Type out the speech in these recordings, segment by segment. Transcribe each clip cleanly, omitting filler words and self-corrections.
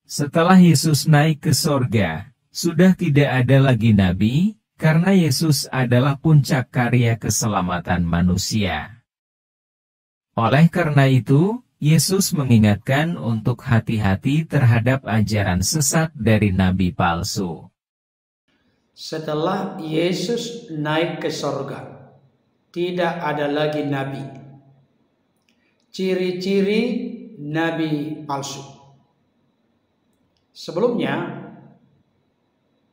Setelah Yesus naik ke sorga, sudah tidak ada lagi nabi, karena Yesus adalah puncak karya keselamatan manusia. Oleh karena itu, Yesus mengingatkan untuk hati-hati terhadap ajaran sesat dari nabi palsu. Setelah Yesus naik ke sorga, tidak ada lagi nabi. Ciri-ciri nabi palsu. Sebelumnya,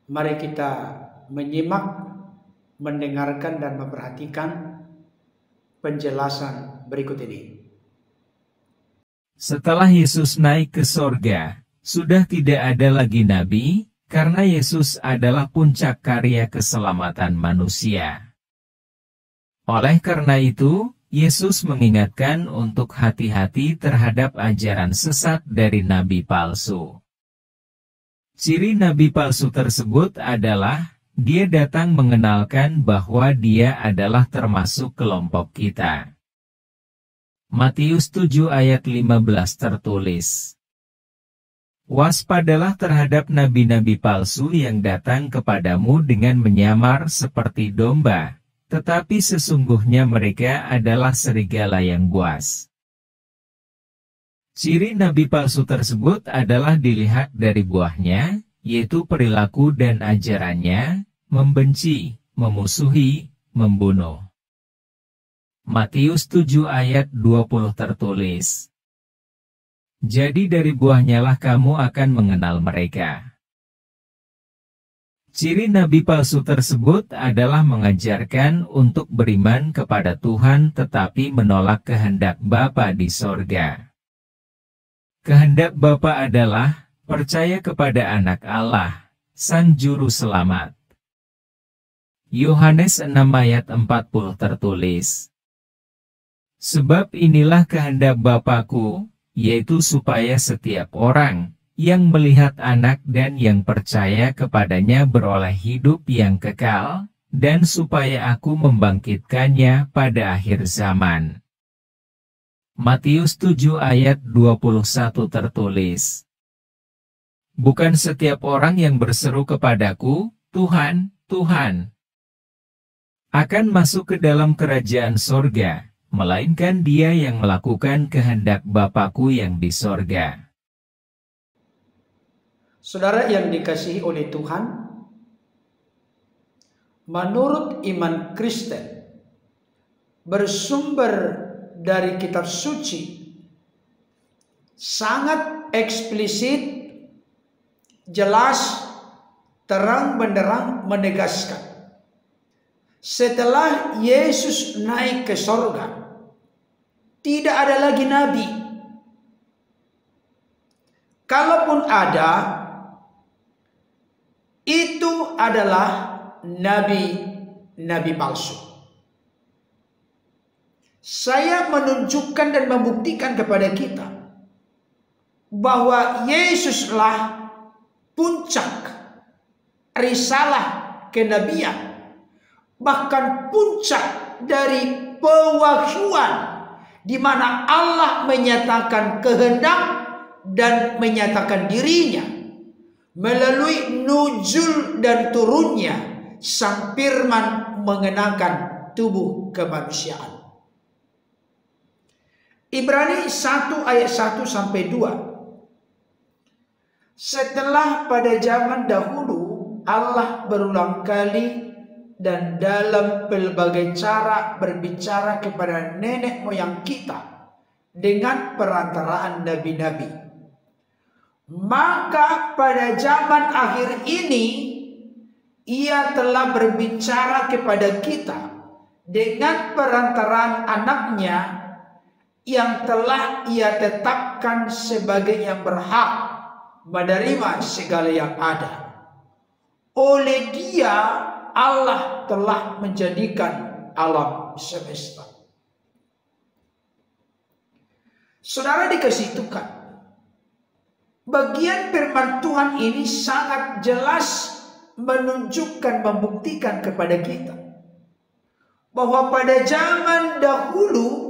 mari kita menyimak, mendengarkan dan memperhatikan penjelasan berikut ini. Setelah Yesus naik ke sorga, sudah tidak ada lagi nabi, karena Yesus adalah puncak karya keselamatan manusia. Oleh karena itu, Yesus mengingatkan untuk hati-hati terhadap ajaran sesat dari nabi palsu. Ciri nabi palsu tersebut adalah, dia datang mengenalkan bahwa dia adalah termasuk kelompok kita. Matius 7 ayat 15 tertulis, "Waspadalah terhadap nabi-nabi palsu yang datang kepadamu dengan menyamar seperti domba, tetapi sesungguhnya mereka adalah serigala yang buas." Ciri nabi palsu tersebut adalah dilihat dari buahnya, yaitu perilaku dan ajarannya, membenci, memusuhi, membunuh. Matius 7 ayat 20 tertulis, "Jadi dari buahnya lah kamu akan mengenal mereka." Ciri nabi palsu tersebut adalah mengajarkan untuk beriman kepada Tuhan tetapi menolak kehendak Bapa di sorga. Kehendak Bapa adalah percaya kepada Anak Allah, Sang Juru Selamat. Yohanes 6 ayat 40 tertulis, "Sebab inilah kehendak Bapa-Ku, yaitu supaya setiap orang yang melihat Anak dan yang percaya kepadanya beroleh hidup yang kekal, dan supaya Aku membangkitkannya pada akhir zaman." Matius 7 ayat 21 tertulis, "Bukan setiap orang yang berseru kepadaku, Tuhan, Tuhan, akan masuk ke dalam kerajaan sorga, melainkan dia yang melakukan kehendak Bapa-Ku yang di sorga." Saudara yang dikasihi oleh Tuhan, menurut iman Kristen, bersumber dari kitab suci, sangat eksplisit, jelas, terang benderang menegaskan, setelah Yesus naik ke sorga, tidak ada lagi nabi. Kalaupun ada, itu adalah nabi palsu. Saya menunjukkan dan membuktikan kepada kita bahwa Yesuslah puncak risalah kenabian, bahkan puncak dari pewahyuan, di mana Allah menyatakan kehendak dan menyatakan dirinya melalui nuzul dan turunnya Sang Firman mengenakan tubuh kemanusiaan. Ibrani 1 ayat 1 sampai 2. Setelah pada zaman dahulu Allah berulang kali dan dalam pelbagai cara berbicara kepada nenek moyang kita dengan perantaraan nabi-nabi. Maka pada zaman akhir ini Ia telah berbicara kepada kita dengan perantaraan anaknya yang telah Ia tetapkan sebagai yang berhak menerima segala yang ada. Oleh Dia Allah telah menjadikan alam semesta. Saudara dikasih Tuhan, bagian firman Tuhan ini sangat jelas menunjukkan, membuktikan kepada kita bahwa pada zaman dahulu,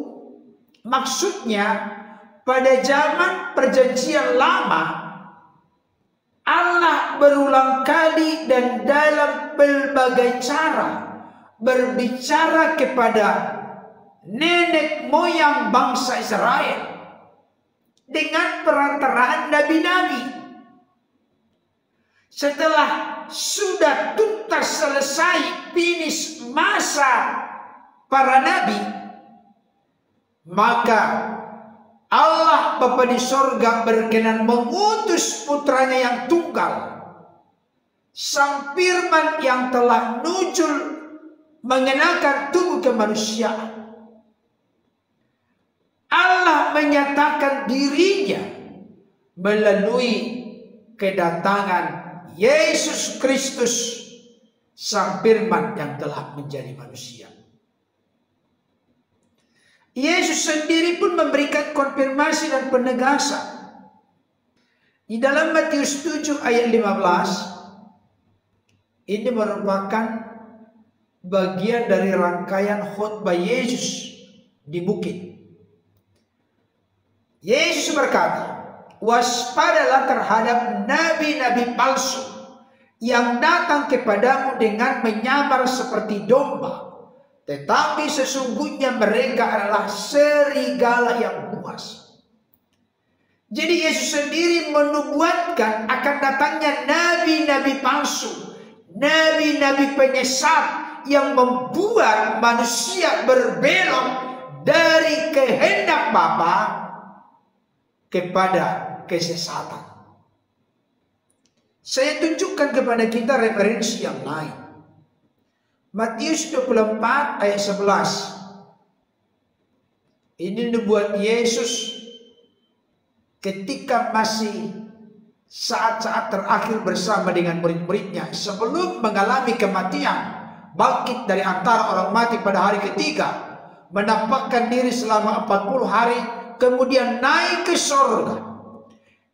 maksudnya pada zaman perjanjian lama, berulang kali dan dalam berbagai cara berbicara kepada nenek moyang bangsa Israel dengan perantaraan nabi-nabi. Setelah sudah tuntas selesai finish masa para nabi, maka Allah Bapa di sorga berkenan mengutus putranya yang tunggal, Sang Firman yang telah nujul mengenakan tubuh kemanusiaan. Allah menyatakan dirinya melalui kedatangan Yesus Kristus, Sang Firman yang telah menjadi manusia. Yesus sendiri pun memberikan konfirmasi dan penegasan. Di dalam Matius 7 ayat 15, ini merupakan bagian dari rangkaian khotbah Yesus di bukit. Yesus berkata, waspadalah terhadap nabi-nabi palsu yang datang kepadamu dengan menyamar seperti domba, tetapi sesungguhnya mereka adalah serigala yang buas. Jadi Yesus sendiri menubuatkan akan datangnya nabi-nabi palsu, nabi-nabi penyesat yang membuat manusia berbelok dari kehendak Bapa kepada kesesatan. Saya tunjukkan kepada kita referensi yang lain. Matius 24 ayat 11. Ini nubuat Yesus ketika masih saat-saat terakhir bersama dengan murid-muridnya sebelum mengalami kematian, bangkit dari antara orang mati pada hari ketiga, menampakkan diri selama 40 hari, kemudian naik ke surga.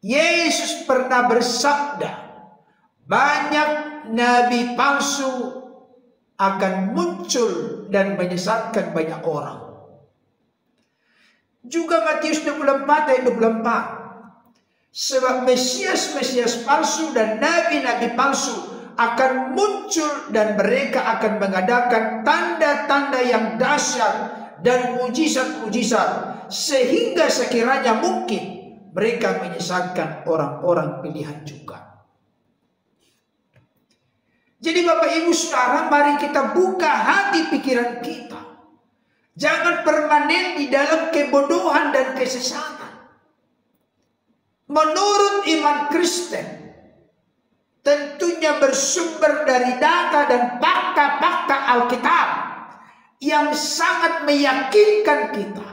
Yesus pernah bersabda, banyak nabi palsu akan muncul dan menyesatkan banyak orang. Juga Matius 24 ayat 24. Sebab Mesias-Mesias palsu dan nabi-nabi palsu akan muncul dan mereka akan mengadakan tanda-tanda yang dahsyat dan mujizat-mujizat sehingga sekiranya mungkin mereka menyesatkan orang-orang pilihan juga. Jadi Bapak Ibu Saudara, mari kita buka hati pikiran kita. Jangan permanen di dalam kebodohan dan kesesatan. Menurut iman Kristen, tentunya bersumber dari data dan fakta-fakta Alkitab yang sangat meyakinkan kita,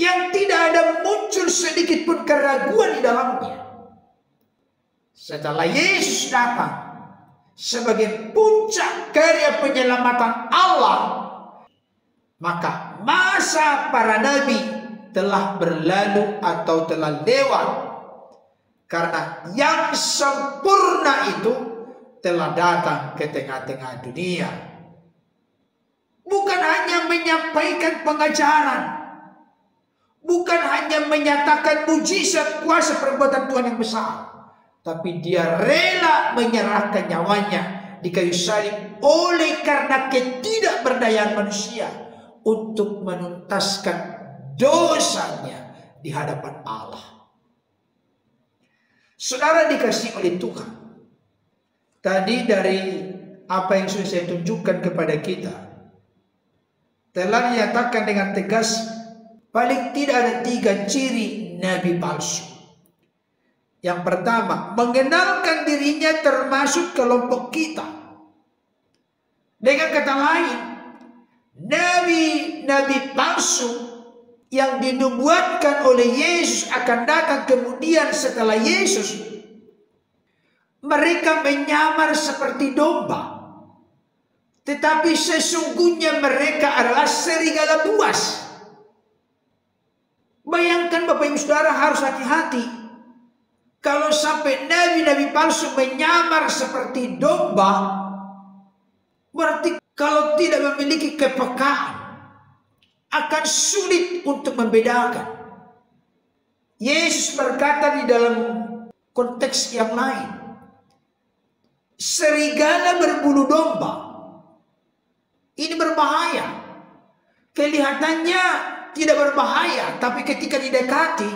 yang tidak ada muncul sedikit pun keraguan di dalamnya. Setelah Yesus datang sebagai puncak karya penyelamatan Allah, maka masa para nabi telah berlalu atau telah lewat, karena yang sempurna itu telah datang ke tengah-tengah dunia. Bukan hanya menyampaikan pengajaran, bukan hanya menyatakan mujizat kuasa perbuatan Tuhan yang besar, tapi dia rela menyerahkan nyawanya di kayu salib oleh karena ketidakberdayaan manusia untuk menuntaskan dosanya di hadapan Allah. Saudara dikasihi oleh Tuhan, tadi dari apa yang sudah saya tunjukkan kepada kita, telah dinyatakan dengan tegas paling tidak ada 3 ciri nabi palsu. Yang pertama, mengenalkan dirinya termasuk kelompok kita. Dengan kata lain, nabi-nabi palsu yang dinubuatkan oleh Yesus akan datang kemudian setelah Yesus, mereka menyamar seperti domba, tetapi sesungguhnya mereka adalah serigala buas. Bayangkan Bapak Ibu Saudara, harus hati-hati. Kalau sampai nabi-nabi palsu menyamar seperti domba, berarti kalau tidak memiliki kepekaan, akan sulit untuk membedakan. Yesus berkata di dalam konteks yang lain, serigala berbulu domba. Ini berbahaya. Kelihatannya tidak berbahaya, tapi ketika didekati,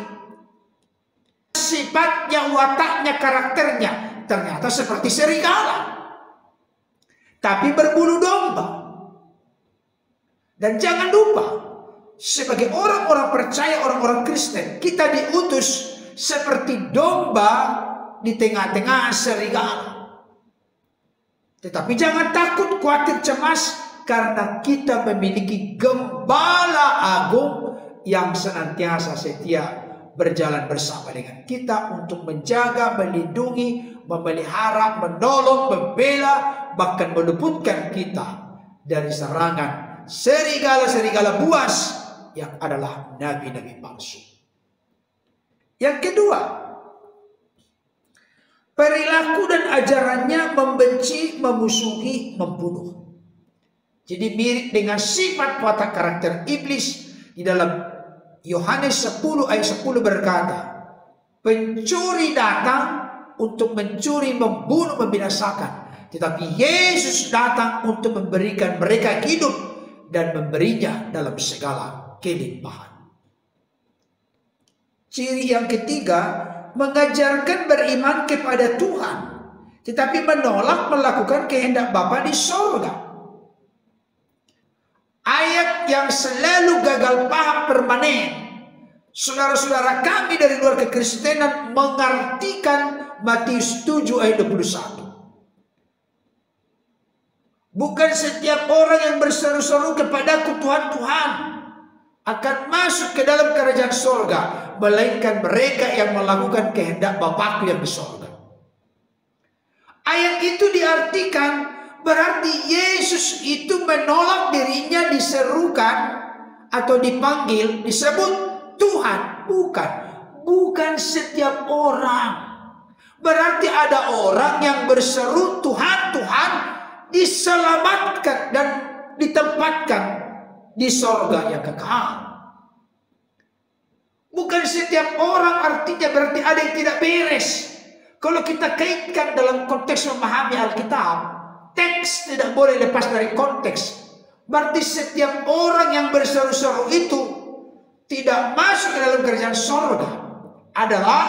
sifatnya, wataknya, karakternya ternyata seperti serigala, tapi berbulu domba. Dan jangan lupa, sebagai orang-orang percaya, orang-orang Kristen, kita diutus seperti domba di tengah-tengah serigala. Tetapi jangan takut, khawatir, cemas, karena kita memiliki gembala agung yang senantiasa setia berjalan bersama dengan kita untuk menjaga, melindungi, memelihara, menolong, membela, bahkan meluputkan kita dari serangan serigala-serigala buas yang adalah nabi-nabi palsu. Yang kedua, perilaku dan ajarannya membenci, memusuhi, membunuh. Jadi mirip dengan sifat watak karakter iblis. Di dalam Yohanes 10 ayat 10 berkata, pencuri datang untuk mencuri, membunuh, membinasakan. Tetapi Yesus datang untuk memberikan mereka hidup dan memberinya dalam segala kelimpahan. Ciri yang ketiga, mengajarkan beriman kepada Tuhan, tetapi menolak melakukan kehendak Bapa di sorga. Ayat yang selalu gagal paham permanen. Saudara-saudara kami dari luar kekristenan mengartikan Matius 7 ayat 21. Bukan setiap orang yang berseru-seru kepadaku Tuhan, Tuhan akan masuk ke dalam kerajaan sorga, melainkan mereka yang melakukan kehendak Bapakku yang di sorga. Ayat itu diartikan berarti Yesus itu menolak dirinya diserukan atau dipanggil, disebut Tuhan. Bukan setiap orang. Berarti ada orang yang berseru Tuhan, Tuhan, diselamatkan dan ditempatkan di sorga yang kekal. Bukan setiap orang artinya berarti ada yang tidak beres. Kalau kita kaitkan dalam konteks memahami Alkitab, teks tidak boleh lepas dari konteks. Berarti setiap orang yang berseru-seru itu tidak masuk ke dalam kerajaan sorga adalah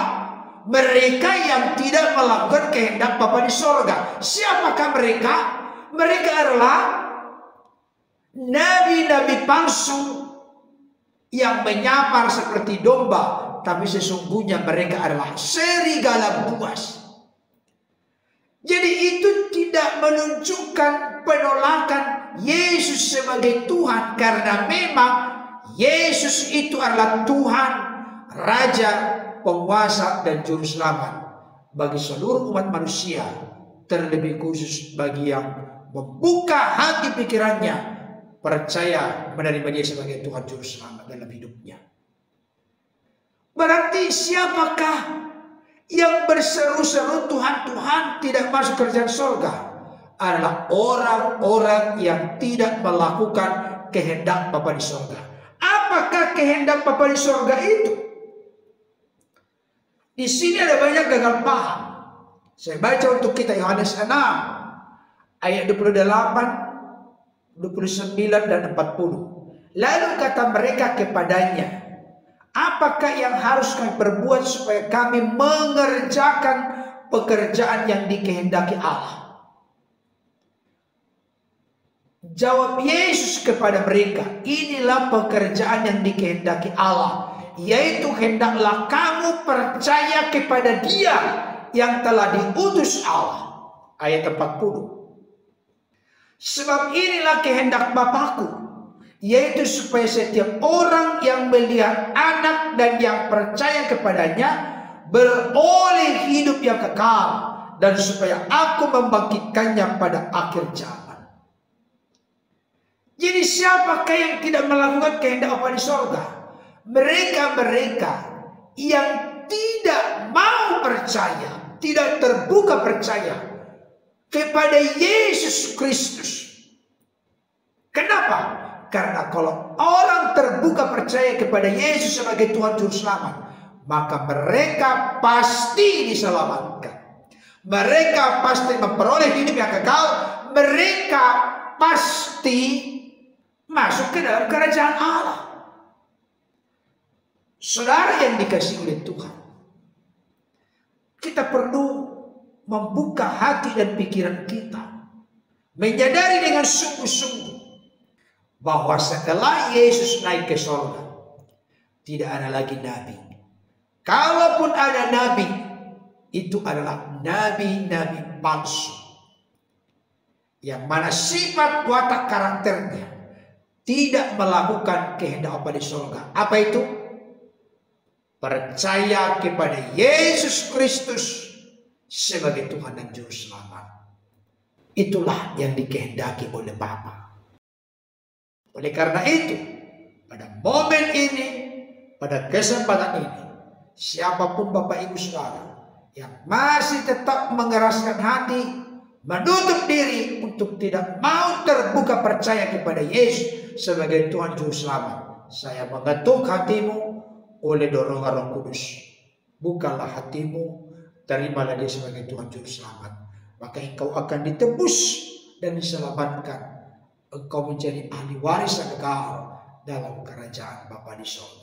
mereka yang tidak melakukan kehendak Bapa di sorga. Siapakah mereka? Mereka adalah nabi-nabi palsu yang menyamar seperti domba, tapi sesungguhnya mereka adalah serigala buas. Jadi itu tidak menunjukkan penolakan Yesus sebagai Tuhan, karena memang Yesus itu adalah Tuhan, Raja, Penguasa, dan Juru Selamat bagi seluruh umat manusia, terlebih khusus bagi yang membuka hati pikirannya, percaya menerima Dia sebagai Tuhan Juru Selamat dalam hidupnya. Berarti siapakah yang berseru-seru Tuhan, Tuhan tidak masuk kerajaan sorga? Adalah orang-orang yang tidak melakukan kehendak Bapa di sorga. Apakah kehendak Bapa di sorga itu? Di sini ada banyak gagal paham. Saya baca untuk kita Yohanes 6 ayat 28, 29 dan 40. Lalu kata mereka kepadanya, apakah yang harus kami perbuat supaya kami mengerjakan pekerjaan yang dikehendaki Allah? Jawab Yesus kepada mereka, inilah pekerjaan yang dikehendaki Allah, yaitu hendaklah kamu percaya kepada Dia yang telah diutus Allah. Ayat 40. Sebab inilah kehendak Bapakku, yaitu supaya setiap orang yang melihat Anak dan yang percaya kepadanya beroleh hidup yang kekal, dan supaya Aku membangkitkannya pada akhir zaman. Jadi siapakah yang tidak melakukan kehendak Bapa di sorga? Mereka-mereka yang tidak mau percaya, tidak terbuka percaya kepada Yesus Kristus. Kenapa? Karena kalau orang terbuka percaya kepada Yesus sebagai Tuhan Juru Selamat, maka mereka pasti diselamatkan. mereka pasti memperoleh hidup yang kekal, mereka pasti masuk ke dalam kerajaan Allah. Saudara yang dikasihi oleh Tuhan, kita perlu membuka hati dan pikiran kita, menyadari dengan sungguh-sungguh bahwa setelah Yesus naik ke surga, tidak ada lagi nabi. Kalaupun ada nabi, itu adalah nabi-nabi palsu, yang mana sifat watak karakternya tidak melakukan kehendak Allah di surga. Apa itu? Percaya kepada Yesus Kristus sebagai Tuhan dan Juru Selamat. Itulah yang dikehendaki oleh Bapa. Oleh karena itu, pada momen ini, pada kesempatan ini, siapapun Bapak Ibu Saudara yang masih tetap mengeraskan hati, menutup diri untuk tidak mau terbuka percaya kepada Yesus sebagai Tuhan Juru Selamat, saya mengetuk hatimu oleh dorongan Roh Kudus. Bukalah hatimu, terimalah Dia sebagai Tuhan Juru Selamat, maka engkau akan ditebus dan diselamatkan. Engkau menjadi ahli waris yang kekal dalam kerajaan Bapa di surga.